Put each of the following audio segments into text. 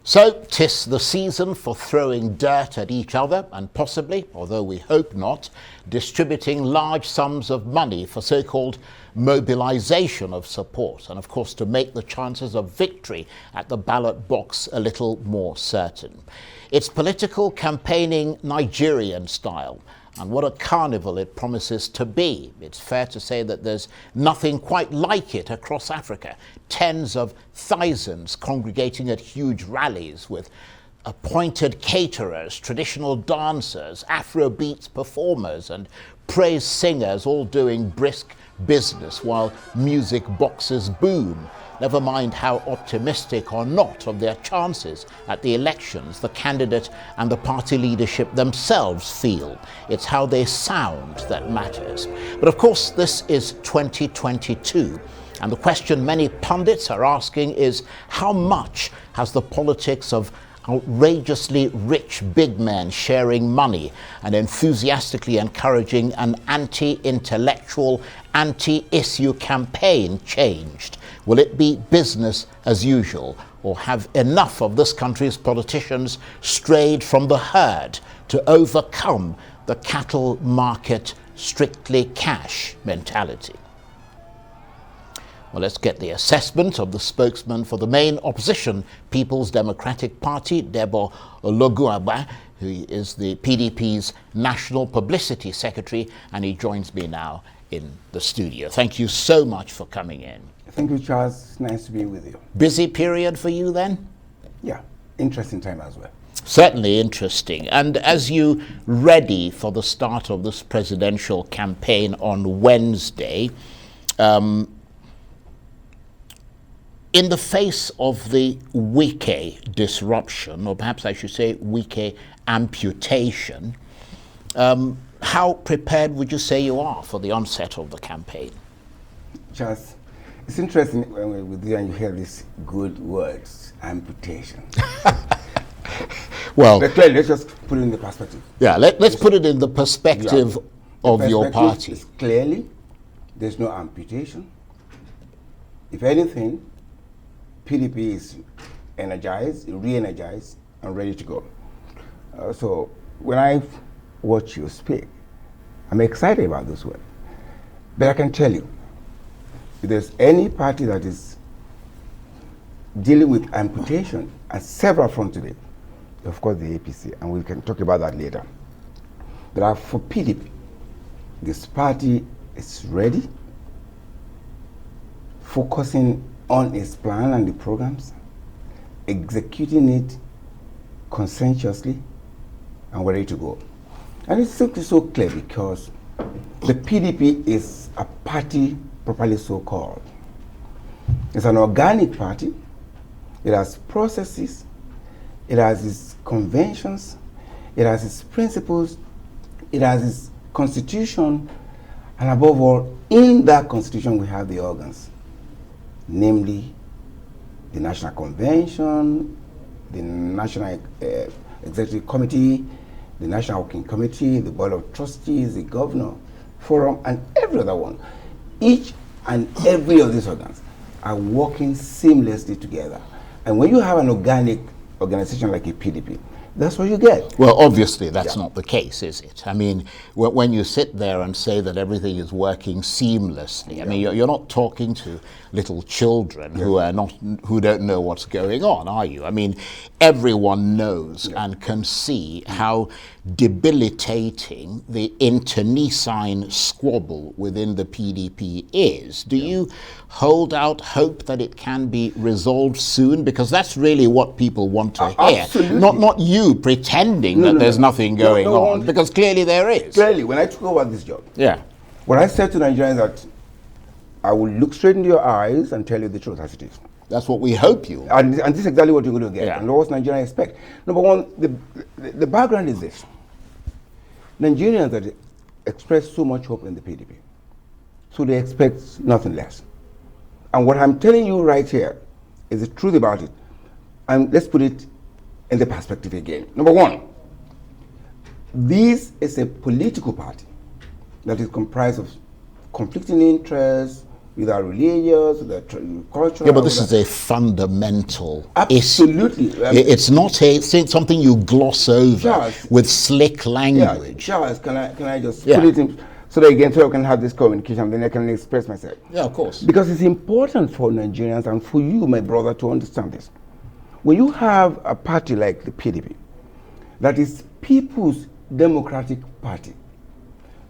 So 'tis the season for throwing dirt at each other and possibly, although we hope not, distributing large sums of money for so-called mobilization of support, and of course to make the chances of victory at the ballot box a little more certain. It's political campaigning Nigerian style, and what a carnival it promises to be. It's fair to say that there's nothing quite like it across Africa. Tens of thousands congregating at huge rallies with appointed caterers, traditional dancers, Afrobeats performers and praise singers all doing brisk business while music boxes boom. Never mind how optimistic or not of their chances at the elections the candidate and the party leadership themselves feel. It's how they sound that matters. But of course, this is 2022. And the question many pundits are asking is, how much has the politics of outrageously rich big men sharing money and enthusiastically encouraging an anti-intellectual, anti-issue campaign changed? Will it be business as usual, or have enough of this country's politicians strayed from the herd to overcome the cattle market, strictly cash mentality? Well, let's get the assessment of the spokesman for the main opposition, People's Democratic Party, Debo Ologunagba, who is the PDP's National Publicity Secretary, and he joins me now in the studio. Thank you so much for coming in. Thank you, Charles. Nice to be with you. Busy period for you then? Yeah, interesting time as well. Certainly interesting. And as you ready for the start of this presidential campaign on Wednesday, in the face of the Wike disruption, or perhaps I should say Wike amputation, how prepared would you say you are for the onset of the campaign? Charles, it's interesting when we're with you and you hear these good words, amputation. Well, but clearly, let's just put it in the perspective. Yeah, let's put it in the perspective of your party. Clearly, there's no amputation. If anything, PDP is energized, re-energized, and ready to go. So when I watch you speak, I'm excited about this word. But I can tell you, if there's any party that is dealing with amputation at several fronts today, of course the APC, and we can talk about that later. But for PDP, this party is ready, focusing on its plan and the programs, executing it conscientiously, and we're ready to go. And it's simply so clear because the PDP is a party properly so called. It's an organic party. It has processes, it has its conventions, it has its principles, it has its constitution, and above all, in that constitution we have the organs, namely the National Convention, the National Executive Committee, the National Working Committee, the Board of Trustees, the Governor Forum, and every other one. Each and every of these organs are working seamlessly together. And when you have an organic organization like a PDP, that's what you get. Well, obviously that's not the case, is it? I mean, when you sit there and say that everything is working seamlessly, I mean, you're not talking to little children who don't know what's going on, are you? I mean, everyone knows and can see how debilitating the internecine squabble within the PDP is. Do you hold out hope that it can be resolved soon? Because that's really what people want to hear. Absolutely. Not you pretending that there's nothing going on, because clearly there is. Clearly, when I took over this job, yeah, what I said to Nigerians that I will look straight into your eyes and tell you the truth as it is. That's what we hope you. And this is exactly what you're going to get. And what Nigerians expect. Number one, the background is this. Nigerians that express so much hope in the PDP, so they expect nothing less. And what I'm telling you right here is the truth about it. And let's put it in the perspective again. Number one, this is a political party that is comprised of conflicting interests, without religious, without cultural. Yeah, but this is a fundamental absolutely issue. It's not something you gloss over Charles, with slick language. Yeah, Charles, can I just put it in so that again, so I can have this communication, then I can express myself. Yeah, of course. Because it's important for Nigerians and for you, my brother, to understand this. When you have a party like the PDP, that is People's Democratic Party,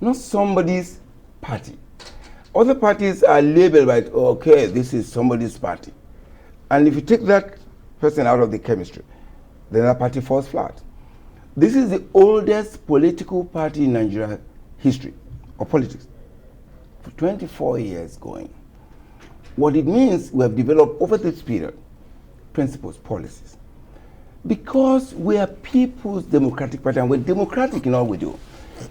not somebody's party. Other parties are labeled by, okay, this is somebody's party. And if you take that person out of the chemistry, then that party falls flat. This is the oldest political party in Nigeria history, or politics, for 24 years going. What it means, we have developed over this period principles, policies. Because we are People's Democratic Party, and we're democratic in all we do,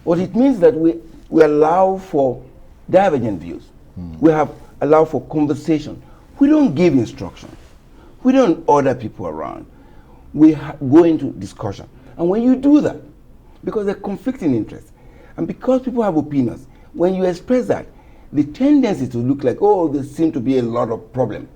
what it means that we allow for divergent views. We have allowed for conversation. We don't give instruction. We don't order people around. We go into discussion. And when you do that, because they're conflicting interests, and because people have opinions, when you express that, the tendency to look like, oh, there seem to be a lot of problems.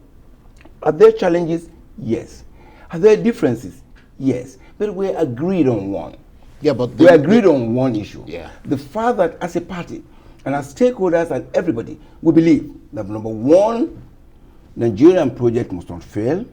Are there challenges? Yes. Are there differences? Yes. But we agreed on one. Yeah, but we agreed on one issue. Yeah. The fact that as a party and as stakeholders and everybody, we believe that number one, Nigerian project must not fail.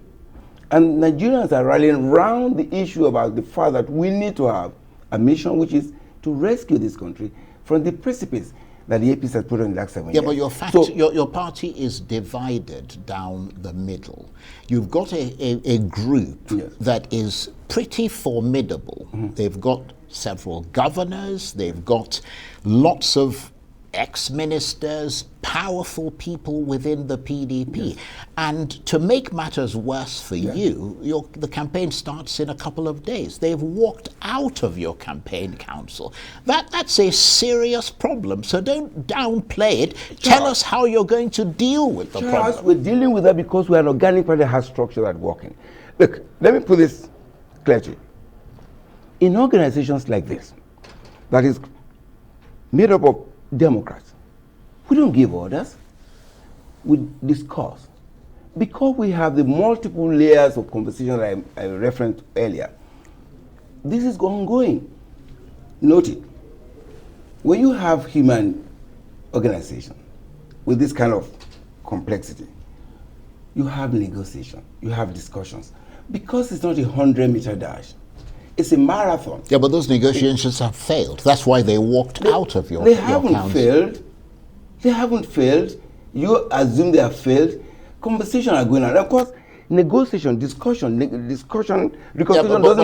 And Nigerians are rallying around the issue about the fact that we need to have a mission which is to rescue this country from the precipice that the APC has put on the last 7 years. Yeah, but your party is divided down the middle. You've got a group that is pretty formidable. They've got several governors, they've got lots of ex-ministers, powerful people within the PDP. And to make matters worse for you, the campaign starts in a couple of days. They've walked out of your campaign council. That's a serious problem, so don't downplay it. Tell us how you're going to deal with the problem. We're dealing with that because we're an organic party that has structure that's working. Look, let me put this clearly. In organizations like this, that is made up of Democrats, we don't give orders, we discuss. Because we have the multiple layers of conversation that I referenced earlier, this is ongoing. Note it. When you have human organization with this kind of complexity, you have negotiation, you have discussions. Because it's not a 100-meter dash, it's a marathon. Yeah, but those negotiations have failed. That's why they walked out of your council. They haven't failed. You assume they have failed. Conversations are going on. Of course, negotiation, discussion doesn't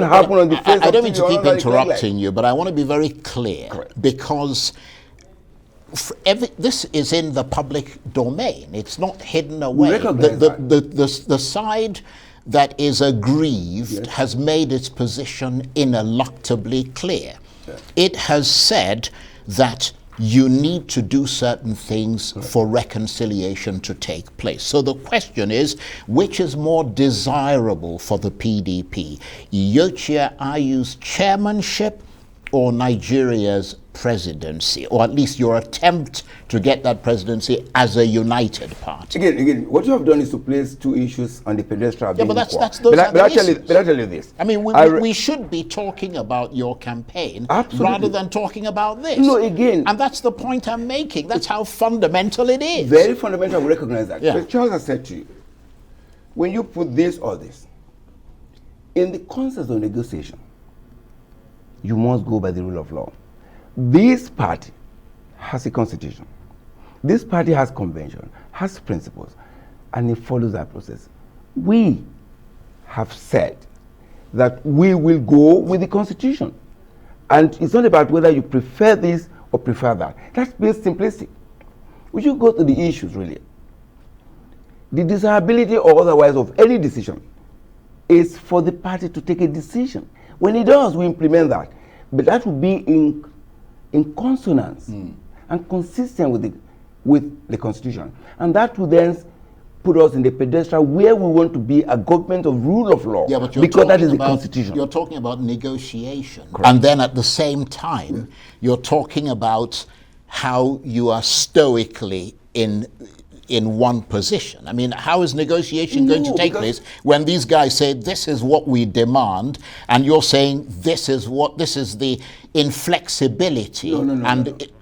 happen on the face of I don't mean to keep interrupting you, but I want to be very clear. Correct. Because this is in the public domain. It's not hidden away. The side that is aggrieved has made its position ineluctably clear. It has said that you need to do certain things for reconciliation to take place. So the question is, which is more desirable for the PDP? Iyorchia Ayu's chairmanship or Nigeria's presidency, or at least your attempt to get that presidency as a united party? Again, what you have done is to place two issues on the pedestal. Yeah, but that's those are the issues. But I tell you this. I mean, we should be talking about your campaign rather than talking about this. No, again. And that's the point I'm making. That's how fundamental it is. Very fundamental, we recognize that. Yeah. But Charles has said to you, when you put this or this, in the context of negotiation, you must go by the rule of law. This party has a constitution. This party has convention, has principles, and it follows that process. We have said that we will go with the constitution. And it's not about whether you prefer this or prefer that. That's based simplistic. We should go to the issues, really. The desirability or otherwise of any decision is for the party to take a decision. When it does, we implement that. But that will be in consonance and consistent with the Constitution. And that will then put us in the pedestal where we want to be, a government of rule of law. Yeah, but because that is the Constitution. You're talking about negotiation. Correct. And then at the same time, you're talking about how you are stoically in in one position. I mean, how is negotiation going to take place when these guys say this is what we demand, and you're saying this is the inflexibility? No.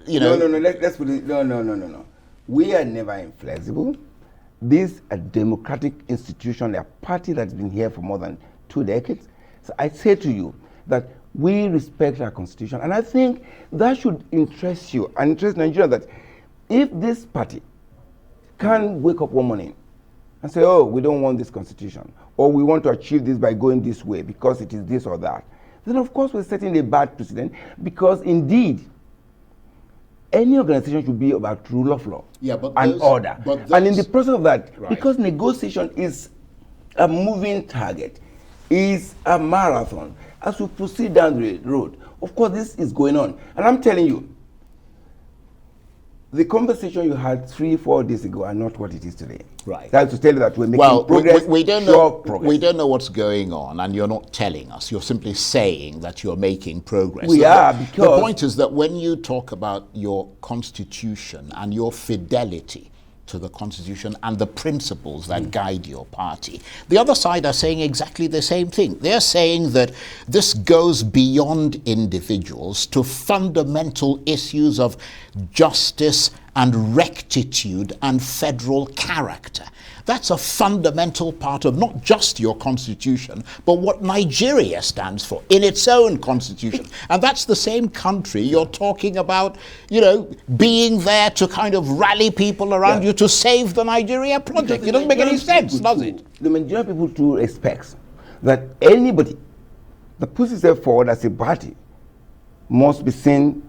Let's put it. No. We are never inflexible. These are democratic institution, a party that's been here for more than 2 decades. So I say to you that we respect our constitution, and I think that should interest you and interest Nigeria, that if this party can wake up one morning and say, oh, we don't want this constitution, or we want to achieve this by going this way because it is this or that, then of course we're setting a bad precedent, because indeed any organization should be about rule of law and order. And in the process of that, because negotiation is a moving target, is a marathon, as we proceed down the road, of course this is going on. And I'm telling you, the conversation you had 3-4 days ago are not what it is today. Right. That's to tell you that we're making progress. We don't know what's going on, and you're not telling us. You're simply saying that you're making progress. Because the point is that when you talk about your constitution and your fidelity to the constitution and the principles that guide your party, the other side are saying exactly the same thing. They're saying that this goes beyond individuals to fundamental issues of justice and rectitude and federal character. That's a fundamental part of not just your constitution, but what Nigeria stands for in its own constitution. And that's the same country you're talking about, being there to kind of rally people around you to save the Nigeria project. It doesn't make any sense, does it? The Nigerian people too expect that anybody that puts itself forward as a party must be seen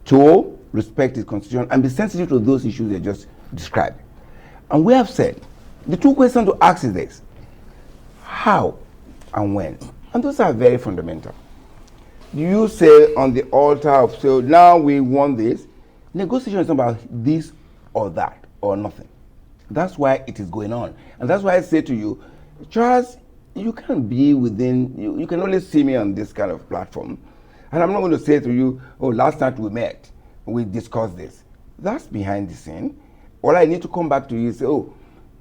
to respect its constitution and be sensitive to those issues they just described. And we have said, the two questions to ask is this: how and when? And those are very fundamental. You say on the altar of, so now we want this. Negotiation is not about this or that or nothing. That's why it is going on. And that's why I say to you, Charles, you can be within, you can only see me on this kind of platform. And I'm not going to say to you, oh, last night we met, we discussed this. That's behind the scene. All I need to come back to you is say, oh,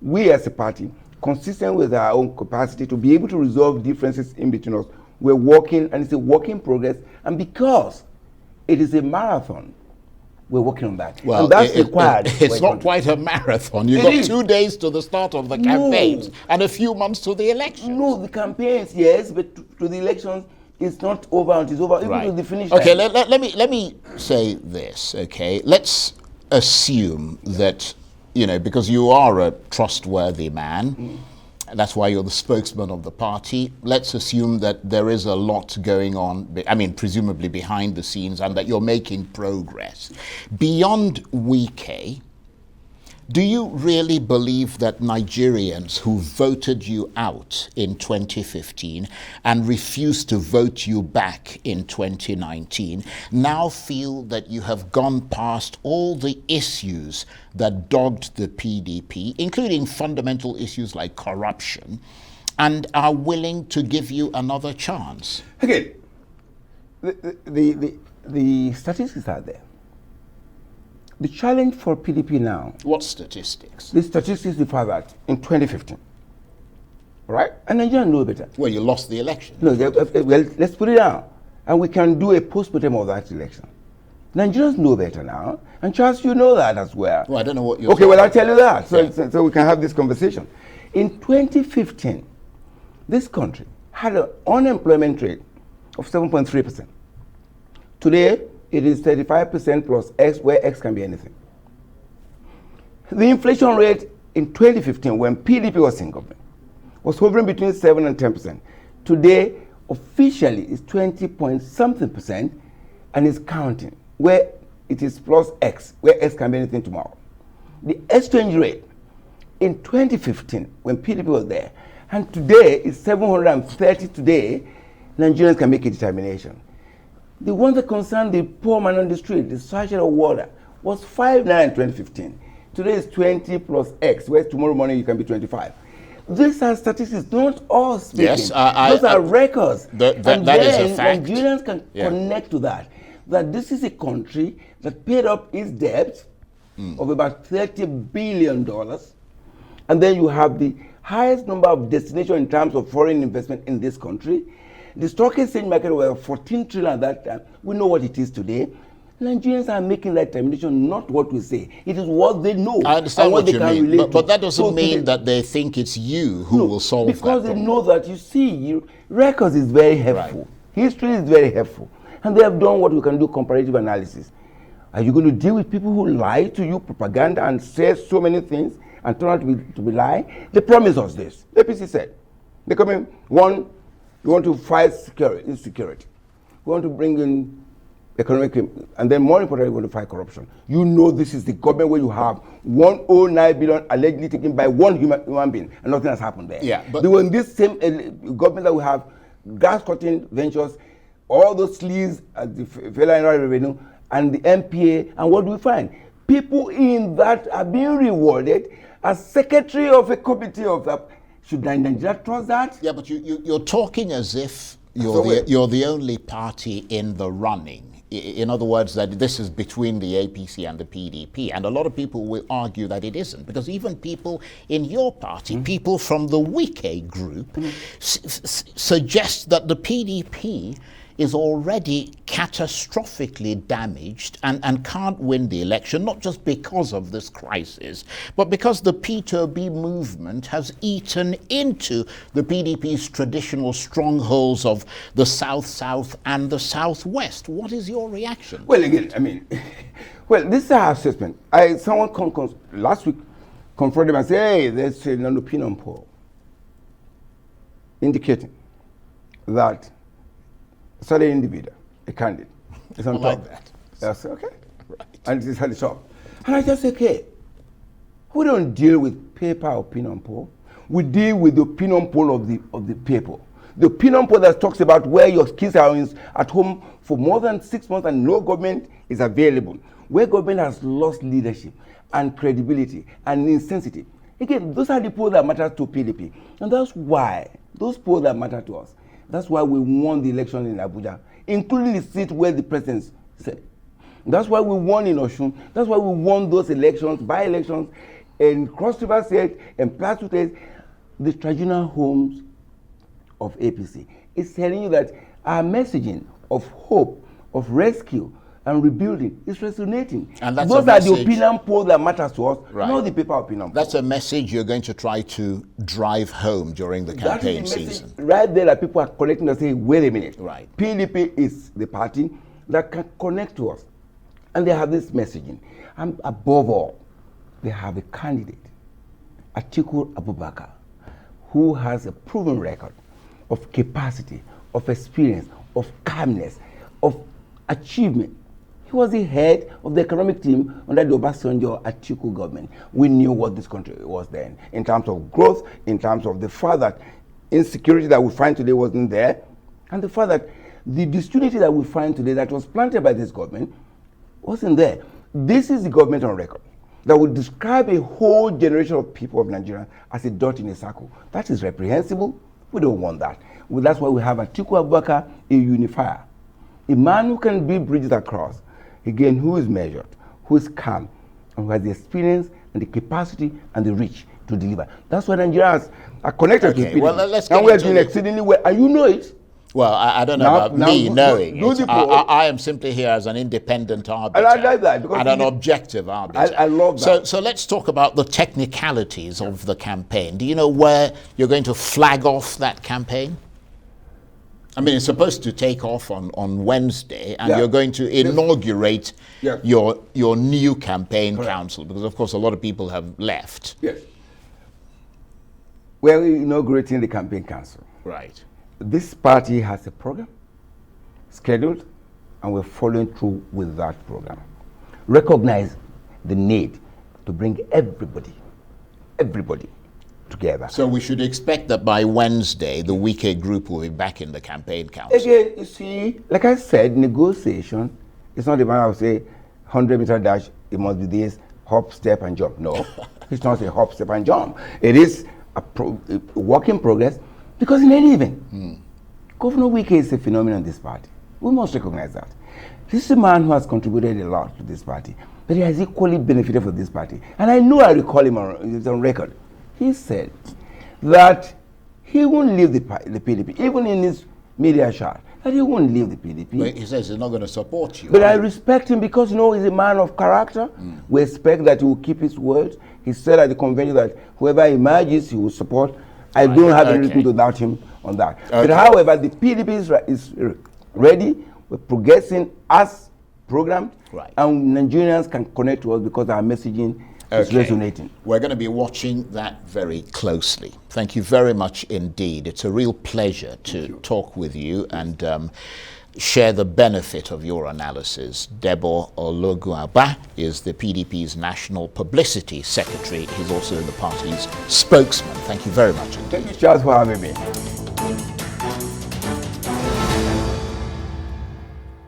we as a party, consistent with our own capacity to be able to resolve differences in between us, we're working, and it's a work in progress. And because it is a marathon, we're working on that. Well, and that's required. It's not quite a marathon. You've got 2 days to the start of the campaigns and a few months to the elections. No, the campaigns, yes, but to the elections, it's not over until it's over, even to the finish line. Okay, let me say this, okay? Let's assume that, because you are a trustworthy man, that's why you're the spokesman of the party. Let's assume that there is a lot going on, presumably behind the scenes, and that you're making progress. Beyond Wike, do you really believe that Nigerians who voted you out in 2015 and refused to vote you back in 2019 now feel that you have gone past all the issues that dogged the PDP, including fundamental issues like corruption, and are willing to give you another chance? Okay, the statistics are there. The challenge for PDP now... What statistics? The statistics refer that in 2015. Right? And Nigerians know better. Well, you lost the election. No, well, let's put it down. And we can do a post-mortem of that election. Nigerians know better now. And Charles, you know that as well. Well, I don't know what you're Okay, well, I'll tell you that. So we can have this conversation. In 2015, this country had an unemployment rate of 7.3%. Today, it is 35% plus X, where X can be anything. The inflation rate in 2015, when PDP was in government, was hovering between 7 and 10%. Today, officially, it's 20-point-something%, and it's counting, where it is plus X, where X can be anything tomorrow. The exchange rate in 2015, when PDP was there, and today is 730 today, Nigerians can make a determination. The one that concerned the poor man on the street, the sachet of water, was 5 naira in 2015. Today is 20 plus X, where tomorrow morning you can be 25. These are statistics, not all speaking. Yes, those are records. That is a fact. Nigerians can connect to that. That this is a country that paid up its debt of about $30 billion. And then you have the highest number of destinations in terms of foreign investment in this country. The stock exchange market was 14 trillion at that time. We know what it is today. Nigerians are making that determination, not what we say. It is what they know. I understand what you mean, but that doesn't So mean that they think it's you who will solve that problem. Because they know that, you see, records is very helpful. Right. History is very helpful. And they have done what we can do, comparative analysis. Are you going to deal with people who lie to you, propaganda, and say so many things, and turn out to be lie? They promised us this. The APC said, they come in, one, we want to fight insecurity. We want to bring in economic, and then more importantly, we want to fight corruption. You know this is the government where you have 109 billion allegedly taken by one human being, and nothing has happened there. Yeah, but they were in this same government that we have gas cutting ventures, all those sleaze at the federal revenue, and the MPA, and what do we find? People in that are being rewarded as secretary of a committee of that. Should Nigeria trust that? Yeah, but you're talking as if you're the only party in the running. In other words, that this is between the APC and the PDP. And a lot of people will argue that it isn't, because even people in your party, people from the Wike group, suggest that the PDP is already catastrophically damaged and can't win the election, not just because of this crisis, but because the P2B movement has eaten into the PDP's traditional strongholds of the South and the Southwest. What is your reaction? Well, again, I mean, well, this is our assessment. Someone last week confronted me and said, hey, there's an opinion poll indicating that a certain individual, a candidate, is on top. That. That's okay. Right. And it is at the top. And I just say, okay, we don't deal with paper opinion poll. We deal with the opinion poll of the people. The opinion poll that talks about where your kids are at home for more than 6 months and no government is available. Where government has lost leadership and credibility and insensitive. Again, those are the polls that matter to PDP. And that's why, those polls that matter to us, that's why we won the election in Abuja, including the seat where the president said. That's why we won in Osun. That's why we won those elections, by-elections, in Cross River State, and Plateau State, the traditional homes of APC. It's telling you that our messaging of hope, of rescue, and rebuilding is resonating. And that's those are the opinion polls that matters to us, not the paper opinion polls. That's a message you're going to try to drive home during the campaign season. Right there that people are connecting and saying, wait a minute. Right. PDP is the party that can connect to us. And they have this messaging. And above all, they have a candidate, Atiku Abubakar, who has a proven record of capacity, of experience, of calmness, of achievement. He was the head of the economic team under the Obasanjo Atiku government. We knew what this country was then, in terms of growth, in terms of the fact that insecurity that we find today wasn't there, and the fact that the disunity that we find today that was planted by this government wasn't there. This is the government on record that would describe a whole generation of people of Nigeria as a dot in a circle. That is reprehensible. We don't want that. Well, that's why we have Atiku Abubakar, a unifier, a man who can build bridges across. Again, who is measured, who is calm, and who has the experience and the capacity and the reach to deliver. That's why Nigerians are connected to PDP. Well, let's and we are doing exceedingly well, and you know it. Well, I don't know about me knowing it. I am simply here as an independent arbiter. And I like that. Because and an objective arbiter. I love that. So let's talk about the technicalities of the campaign. Do you know where you're going to flag off that campaign? I mean, it's supposed to take off on Wednesday, and you're going to inaugurate your new campaign council, because, of course, a lot of people have left. Yes. We're inaugurating the campaign council. Right. This party has a program scheduled, and we're following through with that program. Recognize the need to bring everybody together. So we should expect that by Wednesday, the Wike group will be back in the campaign council. Again, you see, like I said, negotiation is not the matter of say 100-meter dash, it must be this hop, step, and jump. No, it's not a hop, step, and jump. It is a work in progress, because in any event, Governor Wike is a phenomenon in this party. We must recognize that. This is a man who has contributed a lot to this party, but he has equally benefited from this party. And I know I recall him it's on record. He said that he won't leave the PDP, even in his media shot, that he won't leave the PDP. But he says he's not going to support you. But I respect him because, you know, he's a man of character. We expect that he will keep his word. He said at the convention that whoever emerges, he will support. I don't have anything to doubt him on that. But however, the PDP is ready. We're progressing as programmed, and Nigerians can connect to us because our messaging is resonating. We're going to be watching that very closely. Thank you very much indeed. It's a real pleasure to talk with you and share the benefit of your analysis. Debo Ologunagba is the PDP's National Publicity Secretary. He's also the party's spokesman. Thank you very much indeed. Thank you, Charles, for having me.